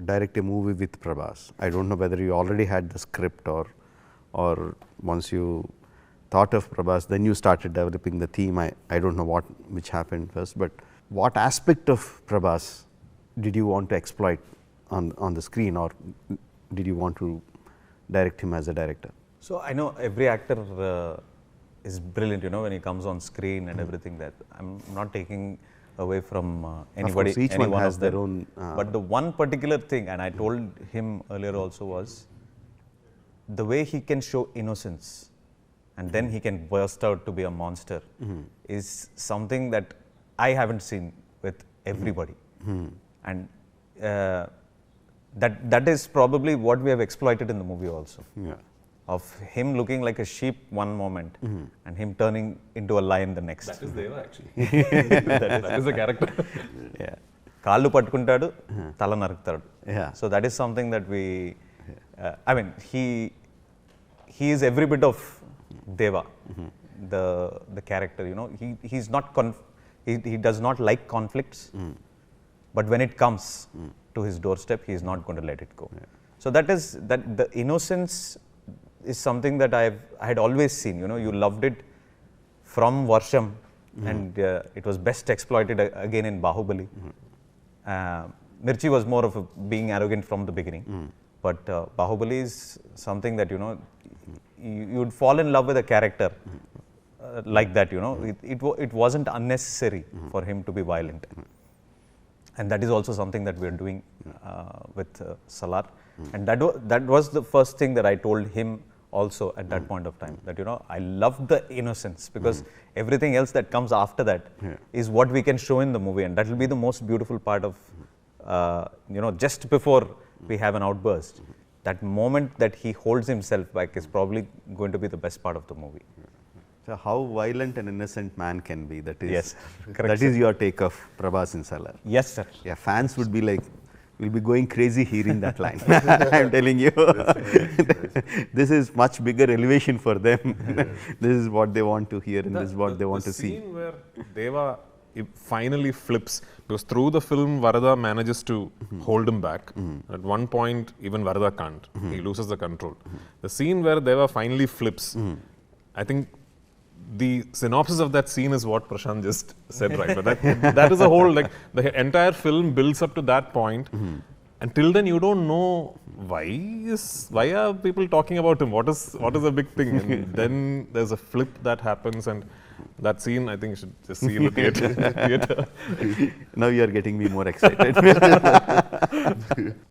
direct a movie with Prabhas. I don't know whether you already had the script or once you thought of Prabhas, then you started developing the theme. I don't know which happened first, but what aspect of Prabhas did you want to exploit on the screen, or did you want to direct him as a director? So I know every actor is brilliant, you know, when he comes on screen and everything. That I'm not taking away from anybody. Of course, each one has their own. But the one particular thing, and I told him earlier also, was the way he can show innocence and then he can burst out to be a monster is something that I haven't seen with everybody. And that is probably what we have exploited in the movie also. Yeah. Of him looking like a sheep one moment and him turning into a lion the next. That is Deva actually. that is the character. Yeah. Kaallu pattukuntadu, tala narukutadu. Yeah. So that is something that we, I mean, he is every bit of Deva, the character, you know. He's not, he does not like conflicts, but when it comes to his doorstep, he is not going to let it go. Yeah. So that the innocence is something that I had always seen, you know. You loved it from Varsham, and it was best exploited again in Bahubali. Mirchi was more of being arrogant from the beginning, but Bahubali is something that, you know, you would fall in love with a character like that, you know. It wasn't unnecessary for him to be violent. And that is also something that we are doing with Salaar. And that was the first thing that I told him also at that point of time, that, you know, I love the innocence, because everything else that comes after that is what we can show in the movie, and that will be the most beautiful part of, you know, just before we have an outburst. That moment that he holds himself back is probably going to be the best part of the movie. So how violent an innocent man can be, that is, yes, correct, that is your take of Prabhas in Salaar. Yes, sir. Yeah, fans would be like, will be going crazy hearing that line. I'm telling you, this is much bigger elevation for them. This is what they want to hear, and this is what they want to see. The scene where Deva finally flips, because through the film Varada manages to hold him back. At one point, even Varada can't. He loses the control. The scene where Deva finally flips, I think the synopsis of that scene is what Prashanth just said, right? But that is a whole, like, the entire film builds up to that point. Until then, you don't know why are people talking about him? What is a big thing? And then there's a flip that happens, and that scene, I think you should just see in the theater. Now you are getting me more excited.